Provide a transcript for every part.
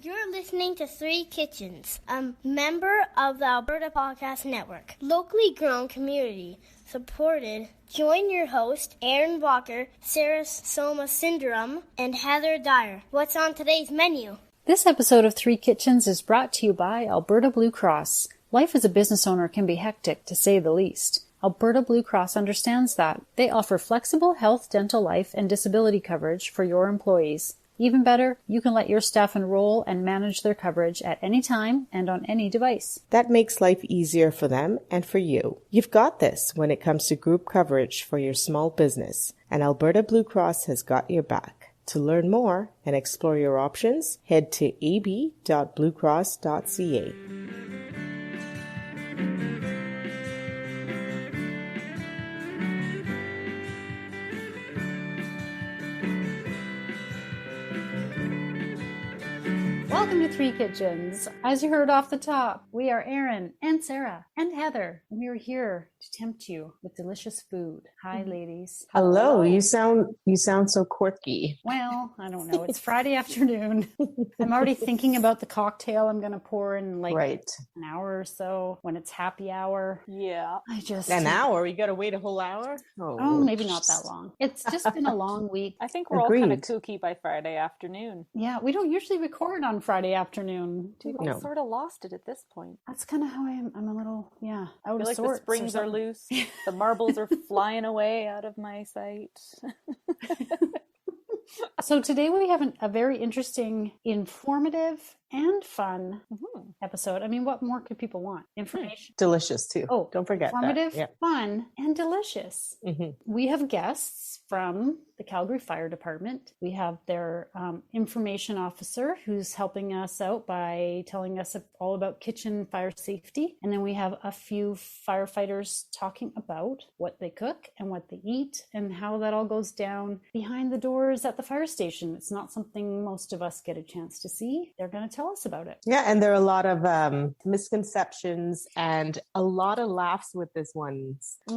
You're listening to Three Kitchens, a member of the Alberta Podcast Network. Locally grown, community supported. Join your host, Aaron Walker, Sarah Soma Syndrome, and Heather Dyer. What's on today's menu? This episode of Three Kitchens is brought to you by Alberta Blue Cross. Life as a business owner can be hectic, to say the least. Alberta Blue Cross understands that. They offer flexible health, dental, life, and disability coverage for your employees. Even better, you can let your staff enroll and manage their coverage at any time and on any device. That makes life easier for them and for you. You've got this when it comes to group coverage for your small business, and Alberta Blue Cross has got your back. To learn more and explore your options, head to ab.bluecross.ca. Welcome to Three Kitchens. As you heard off the top, we are Aaron and Sarah and Heather, and we are here to tempt you with delicious food. Hi, ladies. Hello. You sound so quirky. Well, I don't know. It's Friday afternoon. I'm already thinking about the cocktail I'm going to pour in an hour or so when it's happy hour. Yeah. An hour? You got to wait a whole hour? Oh, maybe not that long. It's just been a long week. I think we're all kind of kooky by Friday afternoon. Yeah, we don't usually record on Friday afternoon. We've sort of lost it at this point. That's kind of how I am. I'm a little, out of sorts. The springs are loose. The marbles are flying away out of my sight. So today we have a very interesting, informative, and fun episode. I mean, what more could people want? Information. Delicious, too. Oh, don't forget informative, that. Yeah. Fun, and delicious. Mm-hmm. We have guests from the Calgary Fire Department. We have their information officer who's helping us out by telling us all about kitchen fire safety. And then we have a few firefighters talking about what they cook and what they eat and how that all goes down behind the doors at the fire station. It's not something most of us get a chance to see. They're going to tell us about it. Yeah, and there are a lot of misconceptions and a lot of laughs with this one.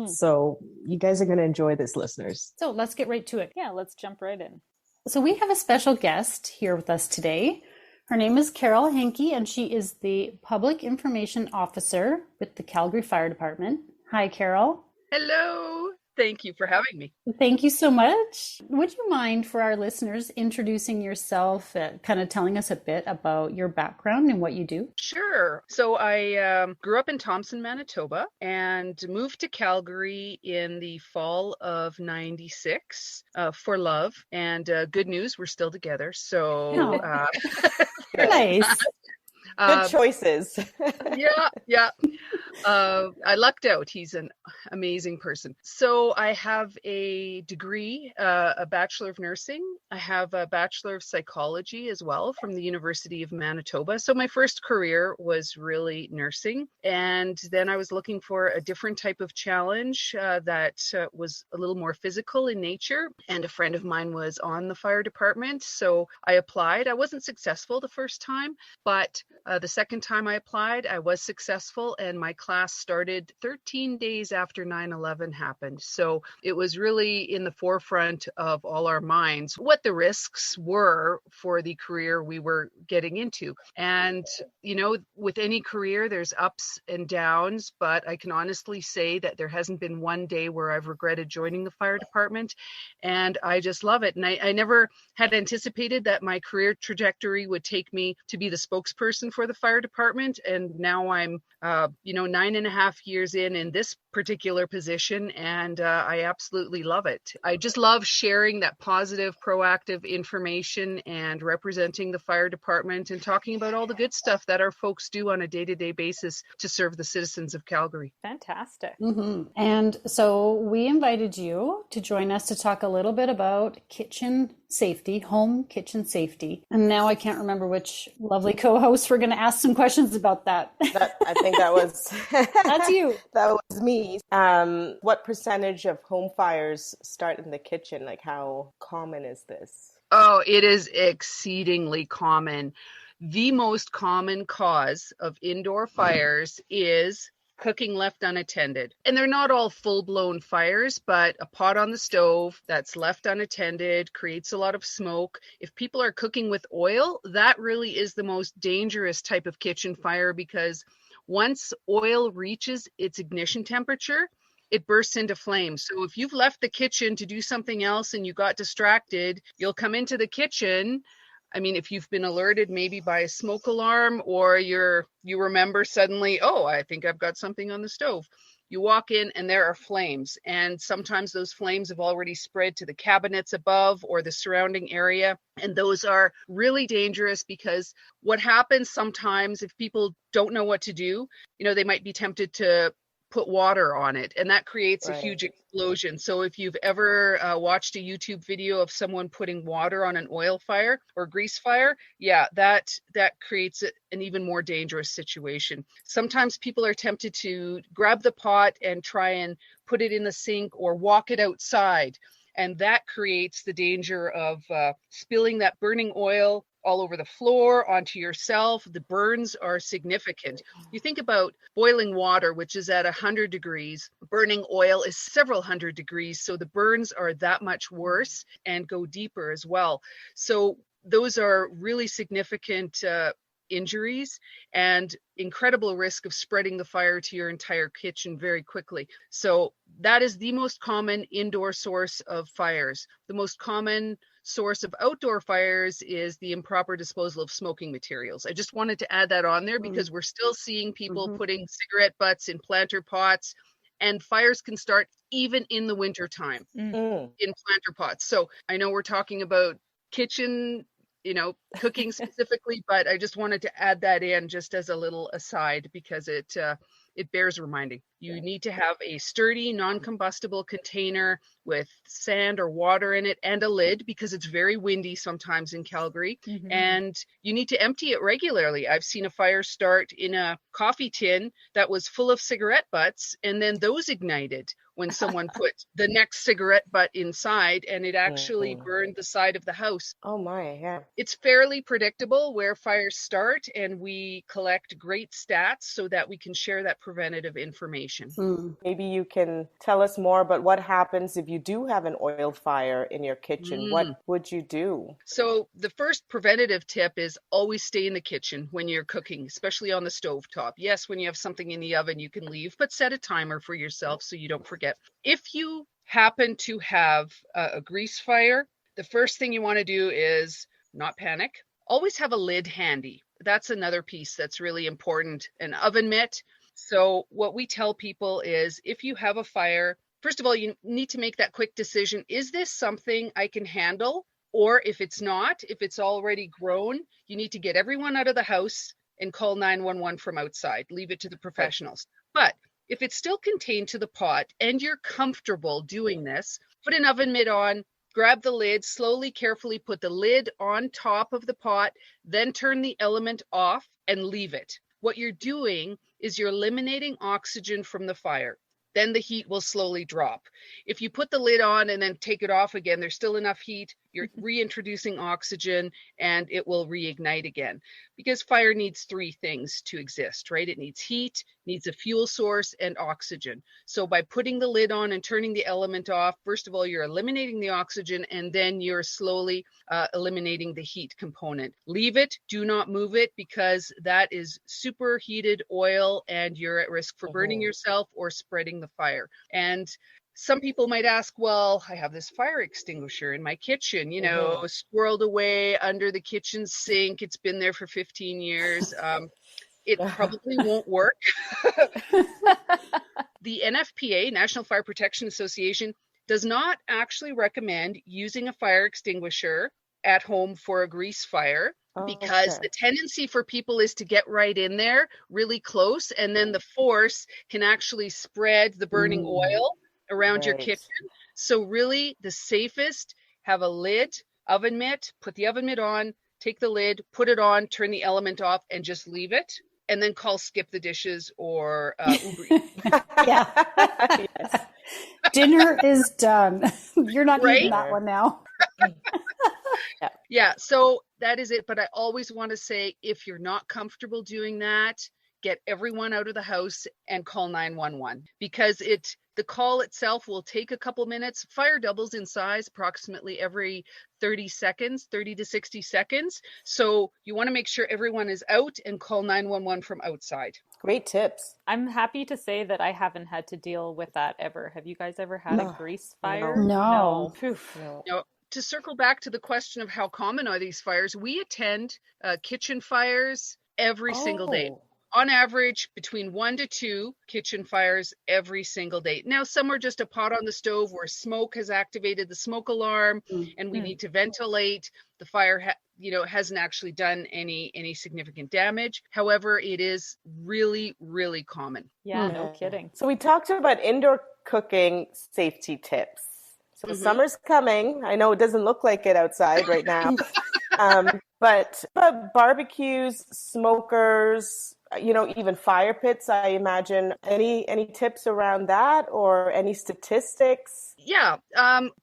So you guys are going to enjoy this, listeners. So let's get right to it. Yeah, let's jump right in. So we have a special guest here with us today. Her name is Carol Henke, and she is the Public Information Officer with the Calgary Fire Department. Hi, Carol. Hello. Thank you for having me. Thank you so much. Would you mind, for our listeners, introducing yourself, kind of telling us a bit about your background and what you do? Sure. So I grew up in Thompson, Manitoba, and moved to Calgary in the fall of '96 for love. And good news, we're still together. So nice. Good choices. Yeah. I lucked out. He's an amazing person. So I have a degree, a Bachelor of Nursing. I have a Bachelor of Psychology as well from the University of Manitoba. So my first career was really nursing. And then I was looking for a different type of challenge that was a little more physical in nature. And a friend of mine was on the fire department. So I applied. I wasn't successful the first time, but the second time I applied, I was successful, and my class started 13 days after 9/11 happened. So it was really in the forefront of all our minds what the risks were for the career we were getting into. And, with any career, there's ups and downs, but I can honestly say that there hasn't been one day where I've regretted joining the fire department, and I just love it. And I never had anticipated that my career trajectory would take me to be the spokesperson for the fire department. And now I'm, 9.5 years in this particular position, and I absolutely love it. I just love sharing that positive, proactive information and representing the fire department and talking about all the good stuff that our folks do on a day-to-day basis to serve the citizens of Calgary. Fantastic. Mm-hmm. And so we invited you to join us to talk a little bit about kitchen safety, home kitchen safety. And now I can't remember which lovely co-hosts we're going to ask some questions about that. I think that was... That's you. That was me. What percentage of home fires start in the kitchen? Like, how common is this? Oh, it is exceedingly common. The most common cause of indoor fires is cooking left unattended. And they're not all full-blown fires, but a pot on the stove that's left unattended creates a lot of smoke. If people are cooking with oil, that really is the most dangerous type of kitchen fire, because once oil reaches its ignition temperature, it bursts into flames. So if you've left the kitchen to do something else and you got distracted, you'll come into the kitchen. I mean, if you've been alerted maybe by a smoke alarm, or you remember suddenly, oh, I think I've got something on the stove. You walk in and there are flames. And sometimes those flames have already spread to the cabinets above or the surrounding area. And those are really dangerous, because what happens sometimes if people don't know what to do, they might be tempted to put water on it, and that creates a huge explosion. So if you've ever watched a YouTube video of someone putting water on an oil fire or grease fire, that creates an even more dangerous situation. Sometimes people are tempted to grab the pot and try and put it in the sink or walk it outside, and that creates the danger of spilling that burning oil all over the floor, onto yourself. The burns are significant. You think about boiling water, which is at 100 degrees. Burning oil is several hundred degrees. So the burns are that much worse and go deeper as well. So those are really significant injuries and incredible risk of spreading the fire to your entire kitchen very quickly. So that is the most common indoor source of fires. The most common source of outdoor fires is the improper disposal of smoking materials. I just wanted to add that on there, because we're still seeing people putting cigarette butts in planter pots, and fires can start even in the wintertime in planter pots. So I know we're talking about kitchen, cooking specifically, but I just wanted to add that in just as a little aside, because it bears reminding. You need to have a sturdy, non-combustible container with sand or water in it and a lid, because it's very windy sometimes in Calgary. And you need to empty it regularly. I've seen a fire start in a coffee tin that was full of cigarette butts, and then those ignited when someone put the next cigarette butt inside, and it actually burned the side of the house. Oh my, yeah. It's fairly predictable where fires start, and we collect great stats so that we can share that preventative information. Maybe you can tell us more about what happens if you do have an oil fire in your kitchen. What would you do? So the first preventative tip is always stay in the kitchen when you're cooking, especially on the stovetop. Yes, when you have something in the oven, you can leave, but set a timer for yourself so you don't forget. If you happen to have a grease fire, the first thing you want to do is not panic. Always have a lid handy. That's another piece that's really important. An oven mitt. So what we tell people is, if you have a fire, first of all, you need to make that quick decision. Is this something I can handle? Or if it's not, if it's already grown, you need to get everyone out of the house and call 911 from outside. Leave it to the professionals. But if it's still contained to the pot and you're comfortable doing this, put an oven mitt on, grab the lid, slowly, carefully put the lid on top of the pot, then turn the element off and leave it. What you're doing is you're eliminating oxygen from the fire. Then the heat will slowly drop. If you put the lid on and then take it off again, there's still enough heat. You're reintroducing oxygen and it will reignite again. Because fire needs three things to exist, right? It needs heat, needs a fuel source, and oxygen. So by putting the lid on and turning the element off, first of all, you're eliminating the oxygen, and then you're slowly eliminating the heat component. Leave it, do not move it, because that is superheated oil and you're at risk for burning yourself or spreading the fire. And some people might ask, well, I have this fire extinguisher in my kitchen, squirreled away under the kitchen sink. It's been there for 15 years. It probably won't work. The NFPA, National Fire Protection Association, does not actually recommend using a fire extinguisher at home for a grease fire. Because the tendency for people is to get right in there really close, and then the force can actually spread the burning oil around your kitchen. So really the safest, have a lid, oven mitt, put the oven mitt on, take the lid, put it on, turn the element off, and just leave it. And then call Skip the Dishes or Uber Eats. Yes. Dinner is done. You're not eating that one now. Yeah, so that is it. But I always want to say, if you're not comfortable doing that, get everyone out of the house and call 911, because the call itself will take a couple minutes. Fire doubles in size approximately every 30 to 60 seconds. So you want to make sure everyone is out and call 911 from outside. Great tips. I'm happy to say that I haven't had to deal with that ever. Have you guys ever had a grease fire? No. Poof. No. To circle back to the question of how common are these fires, we attend kitchen fires every single day. On average, between 1 to 2 kitchen fires every single day. Now, some are just a pot on the stove where smoke has activated the smoke alarm and we need to ventilate. The fire hasn't actually done any significant damage. However, it is really, really common. Yeah, no kidding. So we talked about indoor cooking safety tips. So summer's coming. I know it doesn't look like it outside right now. But barbecues, smokers, even fire pits, I imagine. Any tips around that or any statistics? Yeah,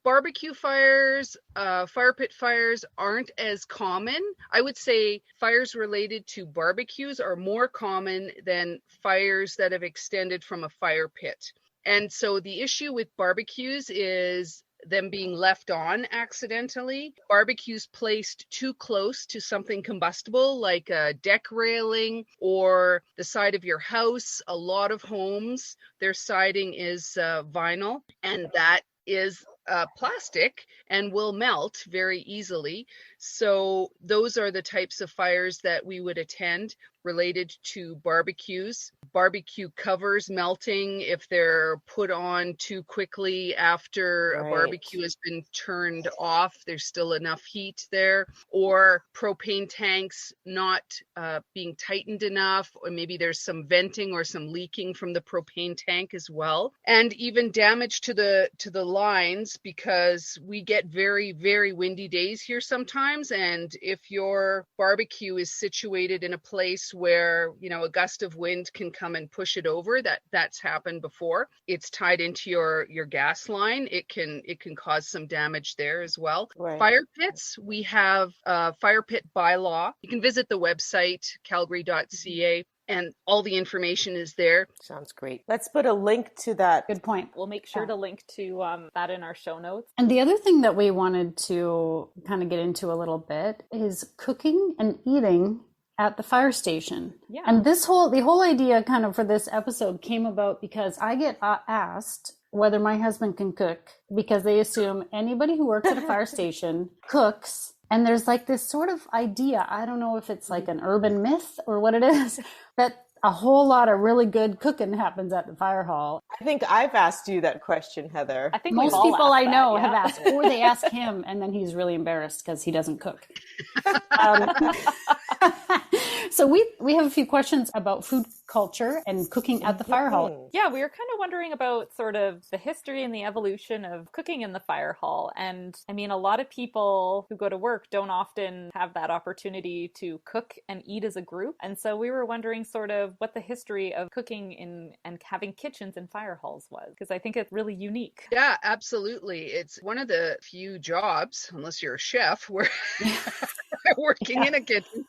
barbecue fires, fire pit fires aren't as common. I would say fires related to barbecues are more common than fires that have extended from a fire pit. And so the issue with barbecues is them being left on accidentally. Barbecues placed too close to something combustible like a deck railing or the side of your house. A lot of homes, their siding is vinyl, and that is plastic and will melt very easily. So those are the types of fires that we would attend related to barbecues. Barbecue covers melting if they're put on too quickly after a barbecue has been turned off. There's still enough heat there. Or propane tanks not being tightened enough, or maybe there's some venting or some leaking from the propane tank as well. And even damage to the lines, because we get very, very windy days here sometimes. And if your barbecue is situated in a place where, a gust of wind can come and push it over, that's happened before. It's tied into your gas line. It can cause some damage there as well. Right. Fire pits, we have fire pit bylaw. You can visit the website, calgary.ca. And all the information is there. Sounds great. Let's put a link to that. Good point. We'll make sure to link to that in our show notes. And the other thing that we wanted to kind of get into a little bit is cooking and eating at the fire station. Yeah. And the whole idea kind of for this episode came about because I get asked whether my husband can cook, because they assume anybody who works at a fire station cooks. And there's like this sort of idea, I don't know if it's like an urban myth or what it is, that a whole lot of really good cooking happens at the fire hall. I think I've asked you that question, Heather. I think most people I know have asked, or they ask him and then he's really embarrassed because he doesn't cook. So we have a few questions about food culture and cooking at the fire hall. Yeah, we were kind of wondering about sort of the history and the evolution of cooking in the fire hall. And I mean, a lot of people who go to work don't often have that opportunity to cook and eat as a group. And so we were wondering sort of what the history of cooking in and having kitchens in fire halls was, because I think it's really unique. Yeah, absolutely. It's one of the few jobs, unless you're a chef, where working in a kitchen,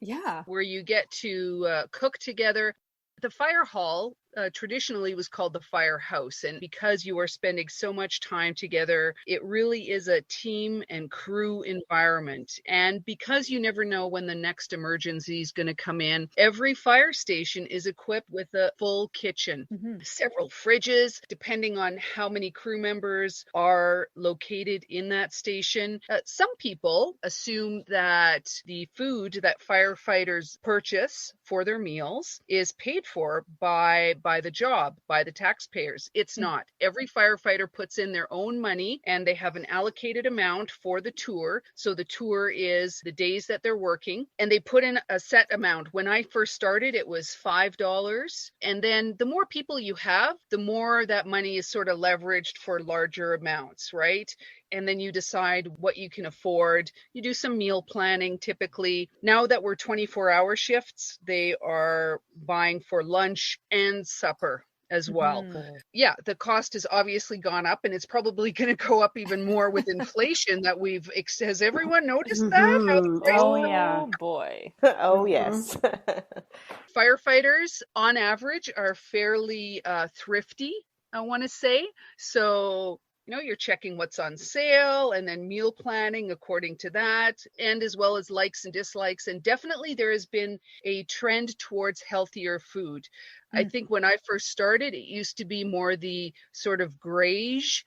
where you get to cook together. The fire hall traditionally was called the firehouse, and because you are spending so much time together, it really is a team and crew environment. And because you never know when the next emergency is going to come in, every fire station is equipped with a full kitchen, several fridges, depending on how many crew members are located in that station. Some people assume that the food that firefighters purchase for their meals is paid for by the job, by the taxpayers. It's not. Every firefighter puts in their own money and they have an allocated amount for the tour. So the tour is the days that they're working, and they put in a set amount. When I first started, it was $5. And then the more people you have, the more that money is sort of leveraged for larger amounts, right? And then you decide what you can afford. You do some meal planning typically. Now that we're 24-hour shifts, they are buying for lunch and supper as well. Mhm. Yeah, the cost has obviously gone up, and it's probably going to go up even more with inflation that has everyone noticed that? How the price Oh, Oh yeah. boy. Oh, yes. Firefighters on average are fairly thrifty, I want to say. So, you're checking what's on sale and then meal planning according to that, and as well as likes and dislikes. And definitely there has been a trend towards healthier food. I think when I first started, it used to be more the sort of grayish,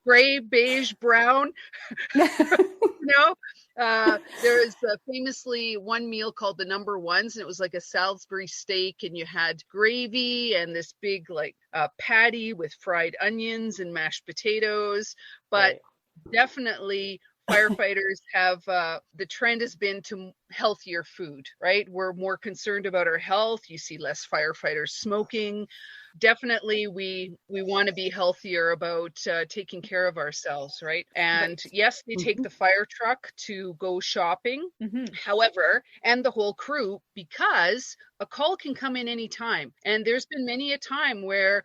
gray, beige, brown. There is famously one meal called the number ones, and it was like a Salisbury steak, and you had gravy and this big patty with fried onions and mashed potatoes. But definitely firefighters have the trend has been to healthier food, right? We're more concerned about our health. You see less firefighters smoking. Definitely we want to be healthier about taking care of ourselves, right? And yes, they take the fire truck to go shopping. However, and the whole crew, because a call can come in any time. And there's been many a time where,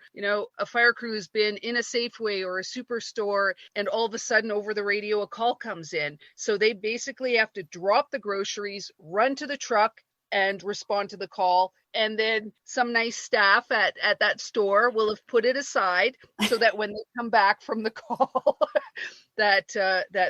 a fire crew has been in a Safeway or a superstore, and all of a sudden over the radio, a call comes in. So they basically have to drop the groceries, run to the truck, and respond to the call. And then some nice staff at that store will have put it aside so that when they come back from the call, that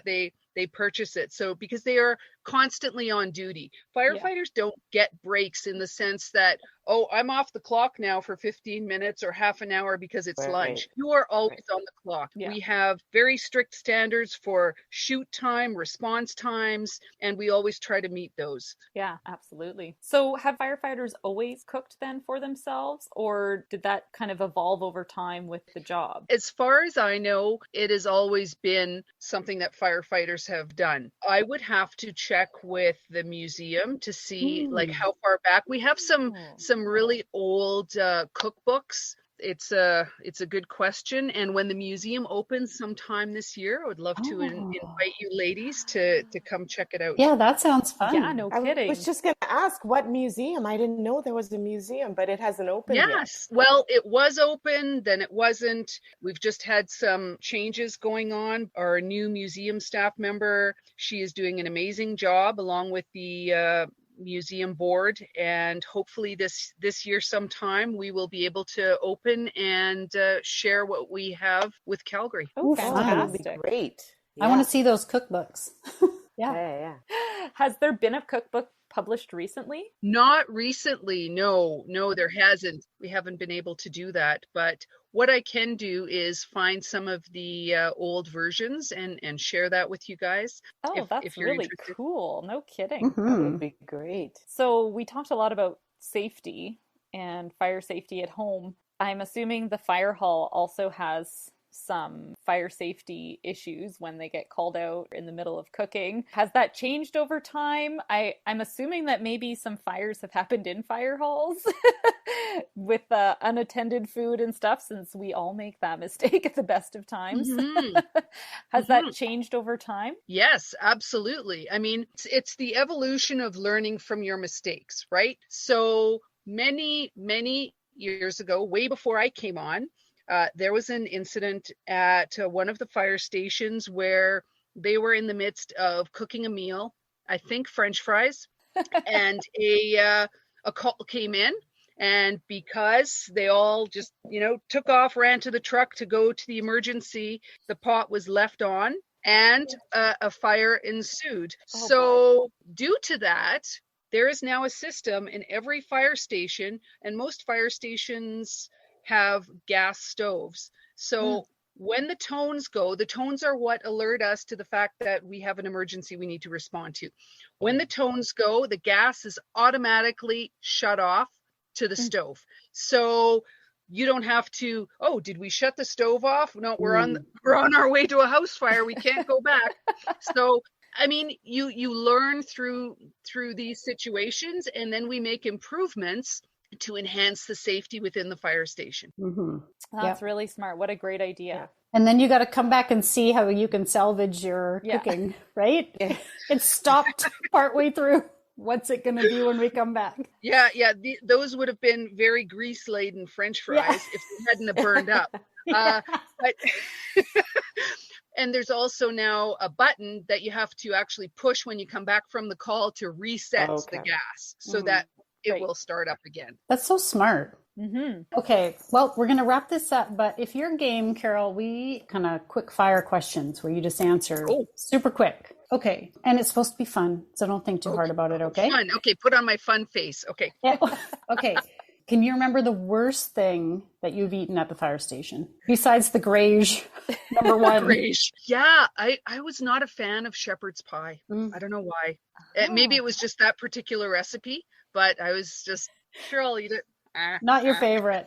they purchase it. So because they are constantly on duty, firefighters don't get breaks in the sense that, oh, I'm off the clock now for 15 minutes or half an hour because it's lunch. You are always on the clock. We have very strict standards for shoot time, response times, and we always try to meet those. Yeah, absolutely. So have firefighters always cooked then for themselves, or did that kind of evolve over time with the job? As far as I know, it has always been something that firefighters have done. I would have to check with the museum to see how far back. We have some really old cookbooks. It's a good question, and when the museum opens sometime this year, I would love to invite you ladies to come check it out. Yeah, that sounds fun. Yeah, no kidding. I was just going to ask, what museum? I didn't know there was a museum, but it hasn't opened yet. Yes, well, it was open, then it wasn't. We've just had some changes going on. Our new museum staff member, she is doing an amazing job along with the museum board, and hopefully this year sometime we will be able to open and share what we have with Calgary. Oh, That would be fantastic. great. I want to see those cookbooks. Yeah. Has there been a cookbook published recently? Not recently, no, there hasn't. We haven't been able to do that, but what I can do is find some of the old versions and share that with you guys. Oh, that's you're really interested. cool. No kidding. That would be great. So we talked a lot about safety and fire safety at home. I'm assuming the fire hall also has some fire safety issues when they get called out in the middle of cooking. Has that changed over time? I'm assuming that maybe some fires have happened in fire halls with unattended food and stuff, since we all make that mistake at the best of times. Has that changed over time? Yes, absolutely. I mean, it's the evolution of learning from your mistakes, right? So many years ago, way before I came on, there was an incident at one of the fire stations where they were in the midst of cooking a meal, I think French fries, and a call came in. And because they all just, took off, ran to the truck to go to the emergency, the pot was left on and a fire ensued. Due to that, there is now a system in every fire station, and most fire stations have gas stoves. So when the tones go, the tones are what alert us to the fact that we have an emergency we need to respond to. When the tones go, the gas is automatically shut off to the stove. So you don't have to, did we shut the stove off? No, we're on our way to a house fire. We can't go back. So I mean, you learn through these situations, and then we make improvements to enhance the safety within the fire station. That's really smart. What a great idea. And then you got to come back and see how you can salvage your cooking, right? It's stopped partway through. What's it going to be when we come back? Yeah. Those would have been very grease-laden French fries if they hadn't have burned up. But and there's also now a button that you have to actually push when you come back from the call to reset the gas so that it will start up again. That's so smart. Okay, well, we're going to wrap this up, but if you're game, Carol, we kind of quick fire questions where you just answer super quick. Okay, and it's supposed to be fun, so don't think too hard about it, okay? Fun. Okay, put on my fun face. Okay. Yeah. Okay. Can you remember the worst thing that you've eaten at the fire station? Besides the graze, number one. Graze. Yeah, I was not a fan of shepherd's pie. I don't know why. Maybe it was just that particular recipe, but I was just, sure, I'll eat it. Not your favorite.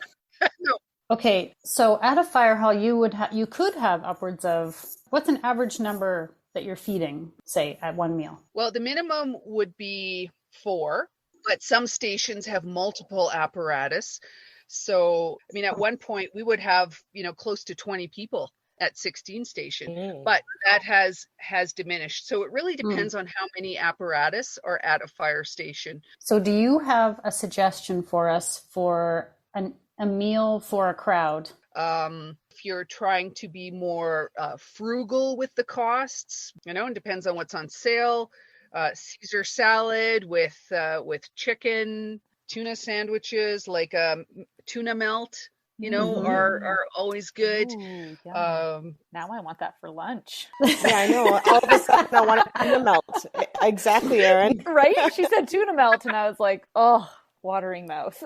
No. Okay, so at a fire hall, you could have upwards of, what's an average number that you're feeding, say, at one meal? Well, the minimum would be 4. But some stations have multiple apparatus. So, I mean, at one point we would have, close to 20 people at 16 station, but that has diminished. So it really depends on how many apparatus are at a fire station. So do you have a suggestion for us for a meal for a crowd? If you're trying to be more frugal with the costs, it depends on what's on sale. Caesar salad with chicken, tuna sandwiches, like tuna melt, are always good. Ooh, now I want that for lunch. Yeah, I know. All of a sudden I want a tuna melt. Exactly, Erin. Right? She said tuna melt and I was like, oh, watering mouth.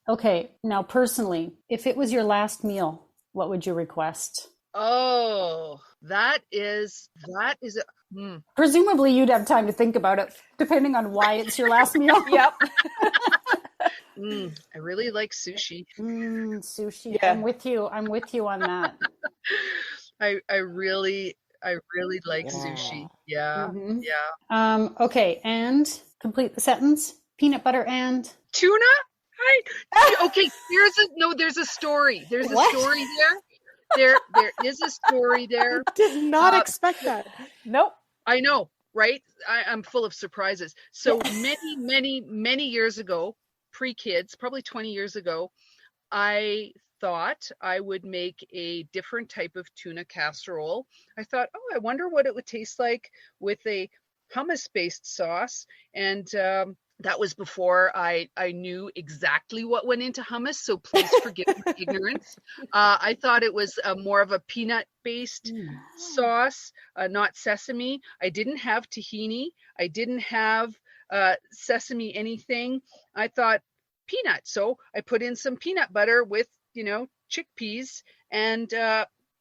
Okay, now personally, if it was your last meal, what would you request? Oh, that is Presumably you'd have time to think about it, depending on why it's your last meal. Yep. I really like sushi. Sushi. Yeah. I'm with you on that. I really like sushi. Yeah. Yeah. Okay, and complete the sentence. Peanut butter and Tuna? Okay, there's a story. There's a story there. There is a story there. Did not expect that. Nope. I know, right? I'm full of surprises. So many years ago, pre-kids, probably 20 years ago, I thought I would make a different type of tuna casserole. I thought, I wonder what it would taste like with a hummus-based sauce. And that was before I knew exactly what went into hummus, so please forgive my ignorance. I thought it was more of a peanut-based sauce, not sesame. I didn't have tahini. I didn't have sesame anything. I thought peanut. So I put in some peanut butter with, chickpeas and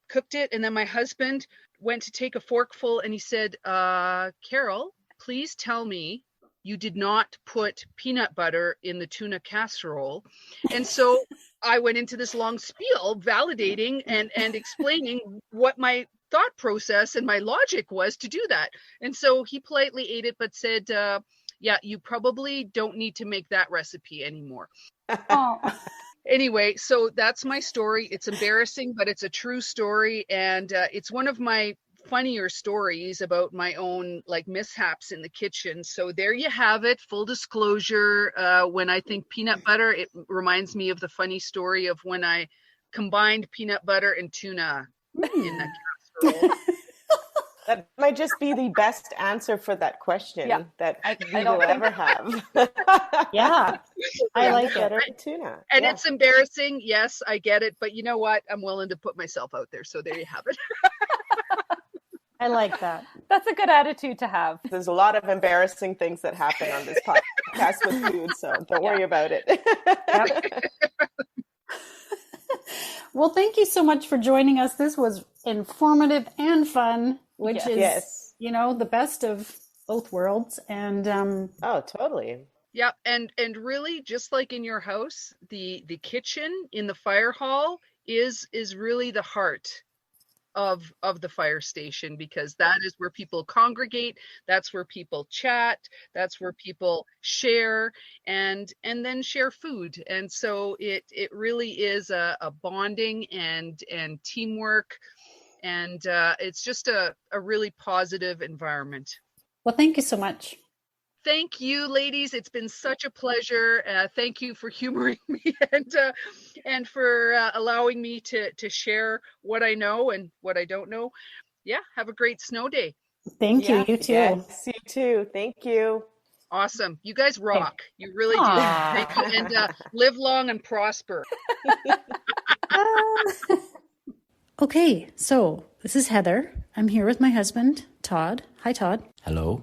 cooked it. And then my husband went to take a forkful and he said, Carol, please tell me you did not put peanut butter in the tuna casserole. And so I went into this long spiel validating and explaining what my thought process and my logic was to do that. And so he politely ate it, but said, yeah, you probably don't need to make that recipe anymore. Anyway, so that's my story. It's embarrassing, but it's a true story. And it's one of my funnier stories about my own mishaps in the kitchen. So there you have it. Full disclosure, when I think peanut butter, it reminds me of the funny story of when I combined peanut butter and tuna in a casserole. That might just be the best answer for that question that we will ever have. Yeah, I like better it. Tuna. And it's embarrassing. Yes, I get it. But you know what? I'm willing to put myself out there. So there you have it. I like that. That's a good attitude to have. There's a lot of embarrassing things that happen on this podcast with food, so don't worry about it. Well, thank you so much for joining us. This was informative and fun, which is, the best of both worlds. And oh, totally. Yeah, and really, just like in your house, the kitchen in the fire hall is really the heart of the fire station, because that is where people congregate, that's where people chat, that's where people share and then share food. And so it really is a bonding and teamwork, and it's just a really positive environment. Well, thank you so much. Thank you, ladies. It's been such a pleasure. Thank you for humoring me and for allowing me to share what I know and what I don't know. Yeah, have a great snow day. Thank you. You too. Yes, you too. Thank you. Awesome. You guys rock. You really do. Thank you. And live long and prosper. Okay, so this is Heather. I'm here with my husband, Todd. Hi, Todd. Hello.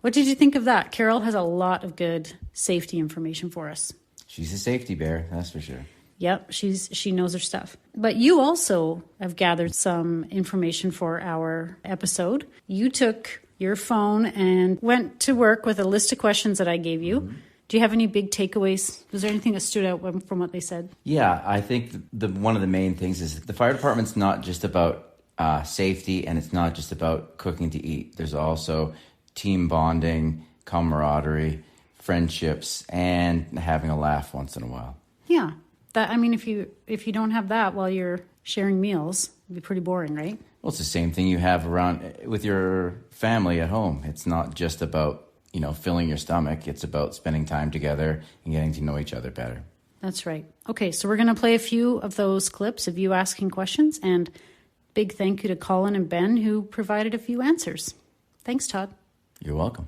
What did you think of that? Carol has a lot of good safety information for us. She's a safety bear, that's for sure. Yep, she knows her stuff. But you also have gathered some information for our episode. You took your phone and went to work with a list of questions that I gave you. Mm-hmm. Do you have any big takeaways? Was there anything that stood out from what they said? Yeah, I think one of the main things is the fire department's not just about safety, and it's not just about cooking to eat. There's also team bonding, camaraderie, friendships, and having a laugh once in a while. Yeah. If you don't have that while you're sharing meals, it'd be pretty boring, right? Well, it's the same thing you have around with your family at home. It's not just about, filling your stomach. It's about spending time together and getting to know each other better. That's right. Okay, so we're going to play a few of those clips of you asking questions, and big thank you to Colin and Ben who provided a few answers. Thanks, Todd. You're welcome.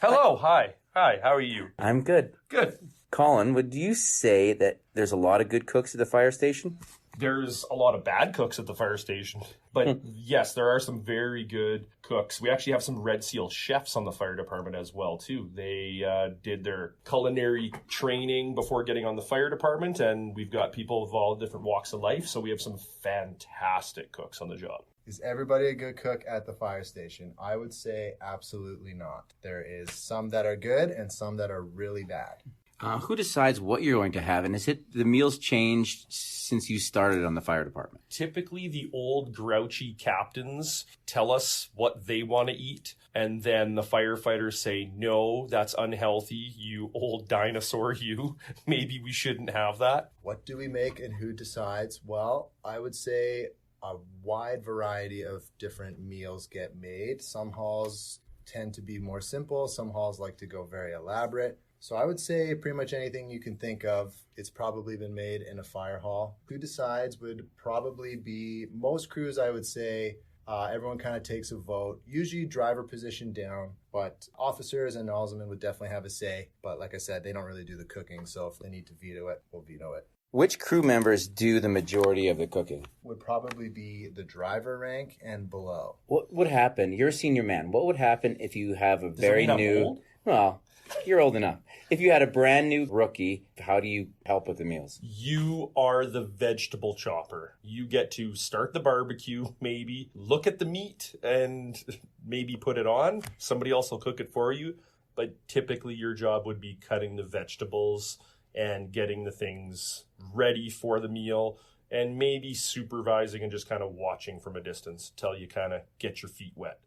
Hello. Hi. How are you? I'm good. Good. Colin, would you say that there's a lot of good cooks at the fire station? There's a lot of bad cooks at the fire station, but yes, there are some very good cooks. We actually have some Red Seal chefs on the fire department as well, too. They did their culinary training before getting on the fire department, and we've got people of all different walks of life, so we have some fantastic cooks on the job. Is everybody a good cook at the fire station? I would say absolutely not. There is some that are good and some that are really bad. Who decides what you're going to have? And is it the meals changed since you started on the fire department? Typically, the old grouchy captains tell us what they want to eat, and then the firefighters say, no, that's unhealthy, you old dinosaur, you. Maybe we shouldn't have that. What do we make and who decides? Well, I would say a wide variety of different meals get made. Some halls tend to be more simple. Some halls like to go very elaborate. So I would say pretty much anything you can think of, it's probably been made in a fire hall. Who decides would probably be most crews, I would say. Everyone kind of takes a vote, usually driver position down, but officers and nozzlemen would definitely have a say. But like I said, they don't really do the cooking, so if they need to veto it, we'll veto it. Which crew members do the majority of the cooking? Would probably be the driver rank and below. What would happen? You're a senior man. What would happen if you have a very new... Old? Well, you're old enough. If you had a brand new rookie, how do you help with the meals? You are the vegetable chopper. You get to start the barbecue, maybe look at the meat and maybe put it on. Somebody else will cook it for you. But typically your job would be cutting the vegetables and getting the things ready for the meal, and maybe supervising and just kind of watching from a distance till you kind of get your feet wet.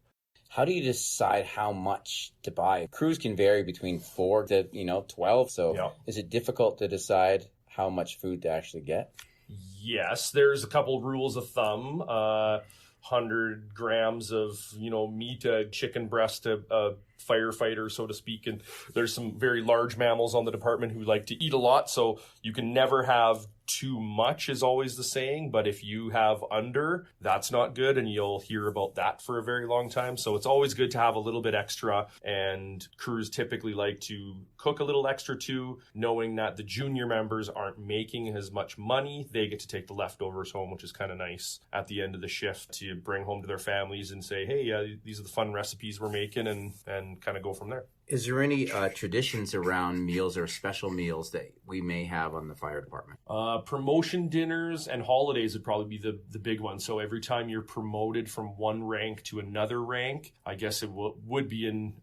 How do you decide how much to buy? Crews can vary between 4 to 12, so yeah. Is it difficult to decide how much food to actually get? Yes, there's a couple of rules of thumb. 100 grams of, meat, a chicken breast, a firefighter, so to speak. And there's some very large mammals on the department who like to eat a lot. So you can never have too much is always the saying. But if you have under, that's not good. And you'll hear about that for a very long time. So it's always good to have a little bit extra. And crews typically like to cook a little extra too, knowing that the junior members aren't making as much money. They get to take the leftovers home, which is kind of nice at the end of the shift to bring home to their families and say, hey, these are the fun recipes we're making, and kind of go from there. Is there any traditions around meals or special meals that we may have on the fire department? Promotion dinners and holidays would probably be the big one. So every time you're promoted from one rank to another rank, I guess it would be an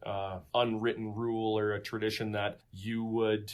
unwritten rule or a tradition that you would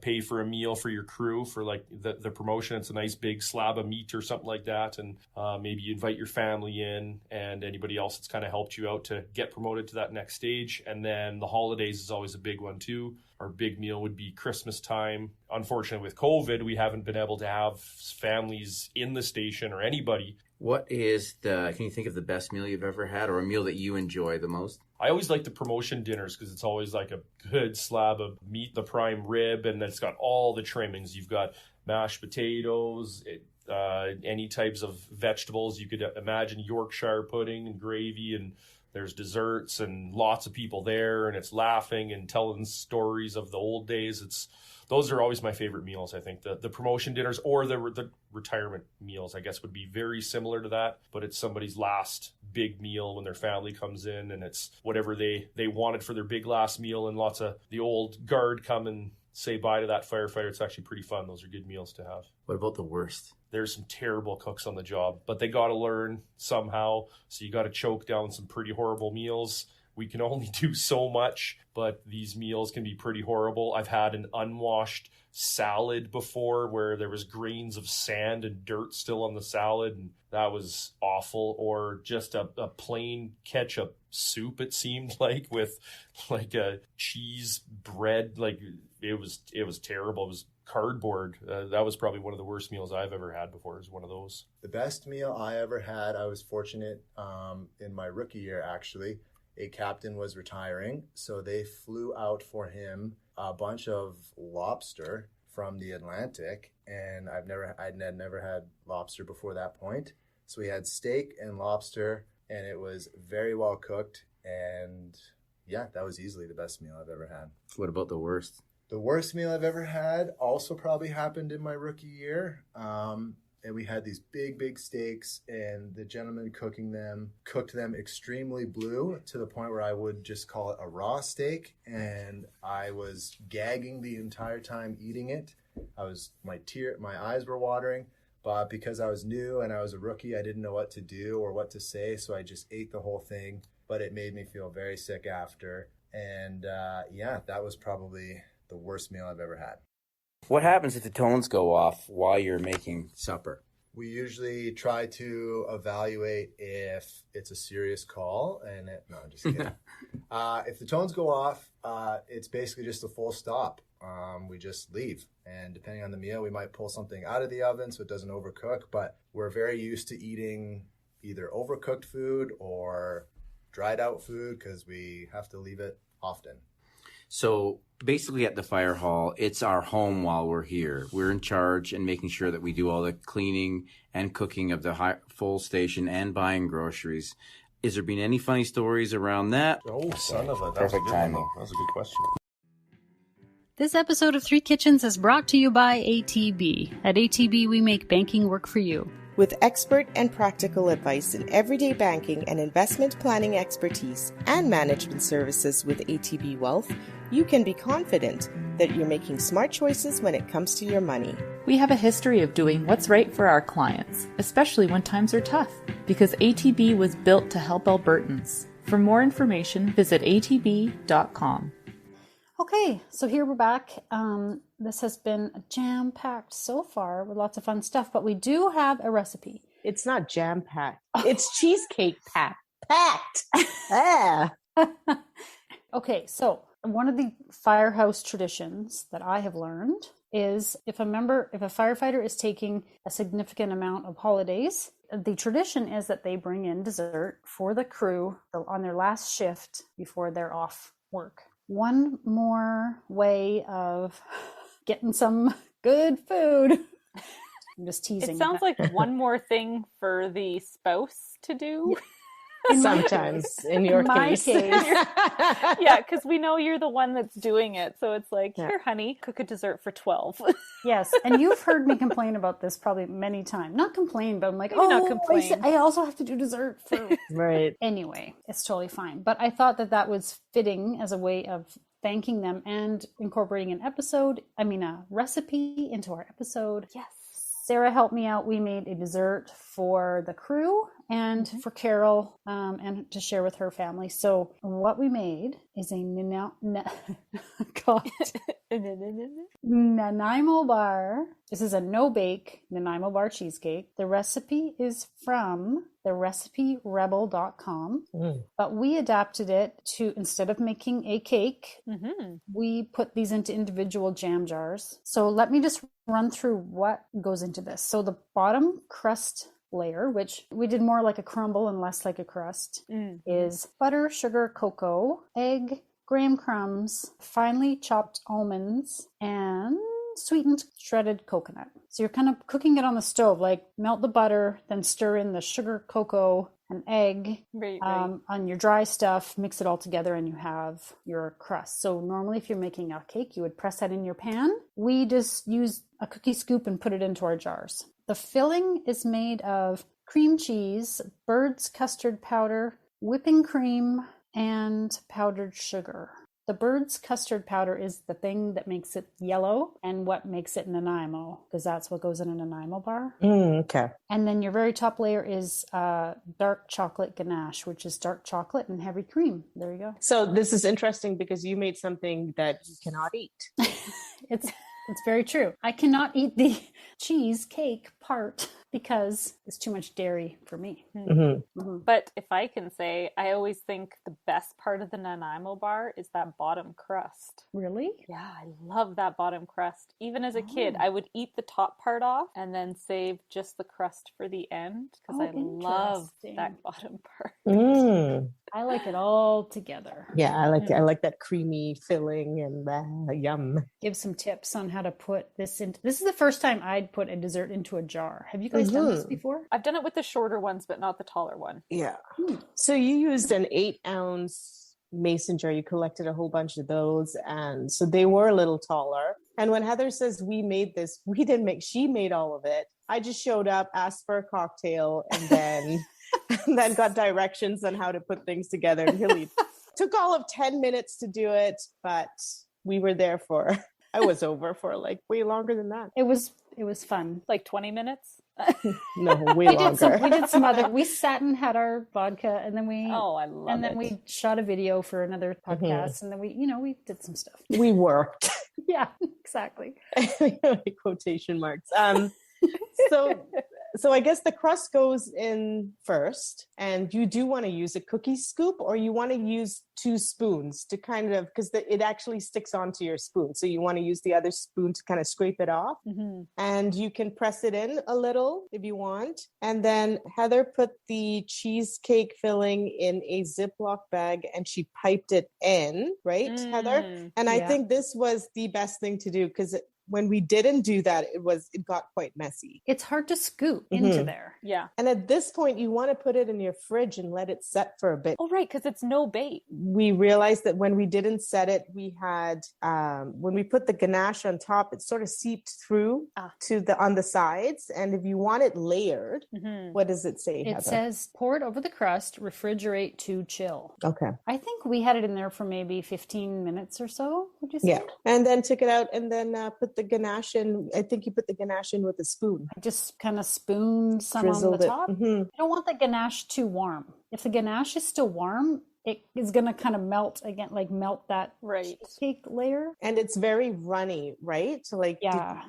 pay for a meal for your crew for like the promotion. It's a nice big slab of meat or something like that. And maybe you invite your family in and anybody else that's kind of helped you out to get promoted to that next stage. And then the holidays is always a big one too. Our big meal would be Christmas time. Unfortunately, with COVID, we haven't been able to have families in the station or anybody. What is can you think of the best meal you've ever had or a meal that you enjoy the most? I always like the promotion dinners because it's always like a good slab of meat, the prime rib, and then it's got all the trimmings. You've got mashed potatoes, any types of vegetables. You could imagine Yorkshire pudding and gravy, and there's desserts and lots of people there, and it's laughing and telling stories of the old days. Those are always my favorite meals. I think the promotion dinners or the retirement meals, I guess, would be very similar to that, but it's somebody's last big meal when their family comes in, and it's whatever they wanted for their big last meal, and lots of the old guard come and say bye to that firefighter. It's actually pretty fun. Those are good meals to have. What about the worst? There's some terrible cooks on the job, but they got to learn somehow. So you got to choke down some pretty horrible meals. We can only do so much, but these meals can be pretty horrible. I've had an unwashed salad before where there was grains of sand and dirt still on the salad, and that was awful. Or just a plain ketchup soup, it seemed like, with like a cheese bread. Like it was terrible. It was cardboard. That was probably one of the worst meals I've ever had before, is one of those. The best meal I ever had, I was fortunate in my rookie year, actually. A captain was retiring, so they flew out for him a bunch of lobster from the Atlantic, and I'd never had lobster before that point. So we had steak and lobster, and it was very well cooked, and yeah, that was easily the best meal I've ever had. What about the worst? The worst meal I've ever had also probably happened in my rookie year. And we had these big steaks, and the gentleman cooking them cooked them extremely blue to the point where I would just call it a raw steak. And I was gagging the entire time eating it. My eyes were watering, but because I was new and I was a rookie, I didn't know what to do or what to say. So I just ate the whole thing, but it made me feel very sick after. And that was probably the worst meal I've ever had. What happens if the tones go off while you're making supper? We usually try to evaluate if it's a serious call. No, I'm just kidding. If the tones go off, it's basically just a full stop. We just leave. And depending on the meal, we might pull something out of the oven so it doesn't overcook. But we're very used to eating either overcooked food or dried out food because we have to leave it often. So basically at the fire hall, it's our home while we're here. We're in charge and making sure that we do all the cleaning and cooking of the full station and buying groceries. Is there been any funny stories around that? Oh, son of a... Perfect timing. That was a good question. This episode of Three Kitchens is brought to you by ATB. At ATB, we make banking work for you. With expert and practical advice in everyday banking and investment planning expertise and management services with ATB Wealth, you can be confident that you're making smart choices when it comes to your money. We have a history of doing what's right for our clients, especially when times are tough, because ATB was built to help Albertans. For more information, visit atb.com. Okay, so here we're back. This has been jam-packed so far with lots of fun stuff, but we do have a recipe. It's not jam-packed. It's cheesecake packed. Ah. Okay, so one of the firehouse traditions that I have learned is if a firefighter is taking a significant amount of holidays, the tradition is that they bring in dessert for the crew on their last shift before they're off work. One more way of getting some good food. I'm just teasing. It sounds like one more thing for the spouse to do. Sometimes, in your case. Yeah, because we know you're the one that's doing it. So it's like, here, honey, cook a dessert for 12. Yes, and you've heard me complain about this probably many times. Not complain, but I'm like, not complain. I also have to do dessert for... Right. Anyway, it's totally fine. But I thought that was fitting as a way of thanking them and incorporating a recipe into our episode. Yes. Sarah helped me out. We made a dessert for the crew and for Carol and to share with her family. So what we made is a Nanaimo Bar. This is a no-bake Nanaimo Bar Cheesecake. The recipe is from reciperebel.com, but we adapted it to, instead of making a cake, we put these into individual jam jars. So let me just run through what goes into this. So the bottom crust layer, which we did more like a crumble and less like a crust, is butter, sugar, cocoa, egg, graham crumbs, finely chopped almonds, and sweetened shredded coconut. So you're kind of cooking it on the stove, like melt the butter, then stir in the sugar, cocoa, and egg on your dry stuff, mix it all together, and you have your crust. So normally if you're making a cake, you would press that in your pan. We just use a cookie scoop and put it into our jars. The filling is made of cream cheese, bird's custard powder, whipping cream, and powdered sugar. The bird's custard powder is the thing that makes it yellow and what makes it Nanaimo, because that's what goes in a Nanaimo bar. Okay. And then your very top layer is dark chocolate ganache, which is dark chocolate and heavy cream. There you go. So this is interesting because you made something that you cannot eat. It's very true. I cannot eat the cheesecake part because it's too much dairy for me. But if I can say, I always think the best part of the Nanaimo bar is that bottom crust. Really? Yeah, I love that bottom crust. Even as a kid, I would eat the top part off and then save just the crust for the end because I love that bottom part. I like it all together. Yeah, I like that creamy filling and yum. Give some tips on how to put this into. This is the first time I'd put a dessert into a jar. Have you guys done this before? I've done it with the shorter ones, but not the taller one. Yeah. So you used an 8-ounce mason jar. You collected a whole bunch of those, and so they were a little taller. And when Heather says we made this, we didn't make. She made all of it. I just showed up, asked for a cocktail, and then then got directions on how to put things together. It really took all of 10 minutes to do it, but we were there for. I was over for like way longer than that. It was fun. Like 20 minutes? No, way longer. We did some other. We sat and had our vodka, and then we. Oh, I love it. And then we shot a video for another podcast, and then we did some stuff. We worked. Yeah, exactly. Quotation marks. So I guess the crust goes in first, and you do want to use a cookie scoop, or you want to use 2 spoons to kind of, because it actually sticks onto your spoon. So you want to use the other spoon to kind of scrape it off, and you can press it in a little if you want. And then Heather put the cheesecake filling in a Ziploc bag, and she piped it in, right, Heather? And I think this was the best thing to do, because when we didn't do that, it got quite messy. It's hard to scoop into there. Yeah. And at this point, you want to put it in your fridge and let it set for a bit. Oh, right, because it's no bake. We realized that when we didn't set it, we had, when we put the ganache on top, it sort of seeped through on the sides. And if you want it layered, what does it say, Heather? It says, pour it over the crust, refrigerate to chill. Okay. I think we had it in there for maybe 15 minutes or so, would you say? Yeah. And then took it out and then put the ganache in. I think you put the ganache in with a spoon. I just kind of spooned some Drizzled on the it. top. You don't want the ganache too warm. If the ganache is still warm, it is going to kind of melt again, like melt that cheesecake layer. And it's very runny, right? So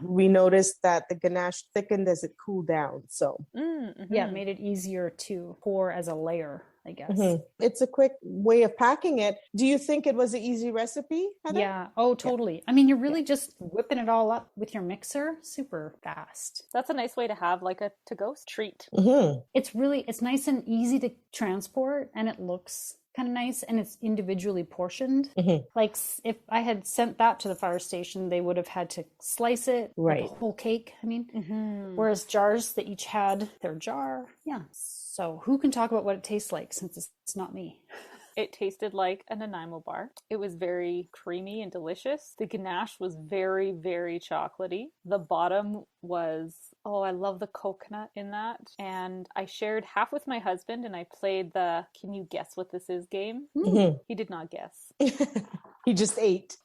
we noticed that the ganache thickened as it cooled down. So yeah, it made it easier to pour as a layer, I guess. It's a quick way of packing it. Do you think it was an easy recipe, Heather? Yeah. Oh, totally. Yeah. I mean, you're really just whipping it all up with your mixer super fast. That's a nice way to have like a to-go treat. It's nice and easy to transport, and it looks kind of nice, and it's individually portioned. Like if I had sent that to the fire station, they would have had to slice it, right? The whole cake. I mean, whereas jars, they each had their jar. Yeah. So who can talk about what it tastes like, since it's not me? It tasted like a Nanaimo bar. It was very creamy and delicious. The ganache was very, very chocolatey. The bottom was, I love the coconut in that. And I shared half with my husband, and I played the can you guess what this is game. He did not guess. He just ate.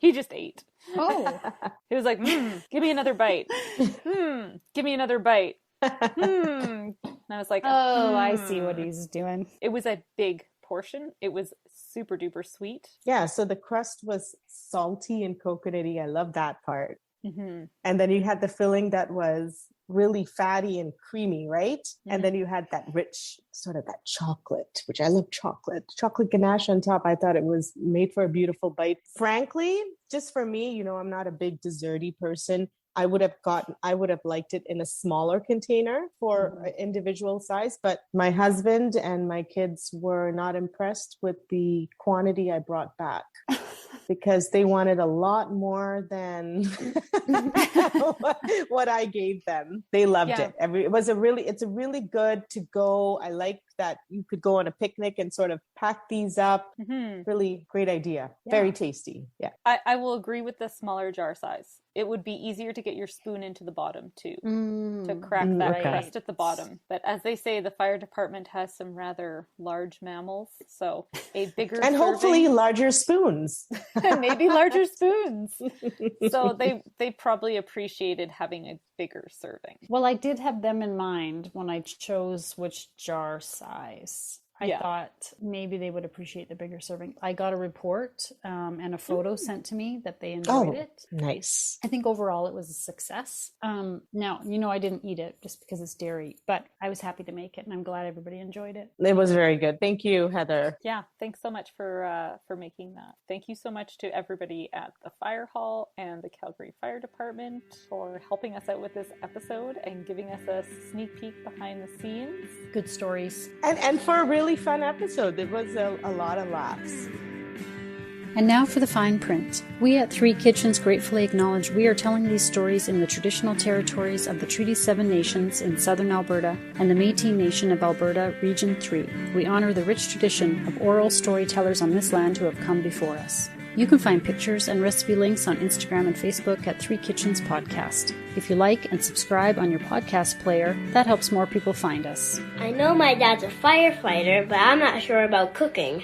Oh. He was like, give me another bite. Give me another bite. And I was like, I see what he's doing. It was a big portion. It was super duper sweet. Yeah, so the crust was salty and coconutty. I love that part. And then you had the filling that was really fatty and creamy, right? And then you had that rich sort of that chocolate, which I love chocolate ganache on top. I thought it was made for a beautiful bite. Frankly, just for me, I'm not a big desserty person. I would have liked it in a smaller container for individual size, but my husband and my kids were not impressed with the quantity I brought back. Because they wanted a lot more than what I gave them. They loved it. It's a really good to go. I like that you could go on a picnic and sort of pack these up. Really great idea. Yeah. Very tasty. Yeah. I will agree with the smaller jar size. It would be easier to get your spoon into the bottom too, to crack that crust at the bottom. But as they say, the fire department has some rather large mammals, so a bigger and hopefully larger spoons. Maybe larger spoons. So they probably appreciated having a bigger serving. Well, I did have them in mind when I chose which jar size. I thought maybe they would appreciate the bigger serving. I got a report and a photo sent to me that they enjoyed it. Nice. I think overall it was a success. Now, I didn't eat it just because it's dairy, but I was happy to make it and I'm glad everybody enjoyed it. It was very good. Thank you, Heather. Yeah, thanks so much for making that. Thank you so much to everybody at the Fire Hall and the Calgary Fire Department for helping us out with this episode and giving us a sneak peek behind the scenes. Good stories. And for a really fun episode. It was a lot of laughs. And now for the fine print. We at Three Kitchens gratefully acknowledge we are telling these stories in the traditional territories of the Treaty 7 nations in southern Alberta and the Métis Nation of Alberta, Region 3. We honor the rich tradition of oral storytellers on this land who have come before us. You can find pictures and recipe links on Instagram and Facebook at Three Kitchens Podcast. If you like and subscribe on your podcast player, that helps more people find us. I know my dad's a firefighter, but I'm not sure about cooking.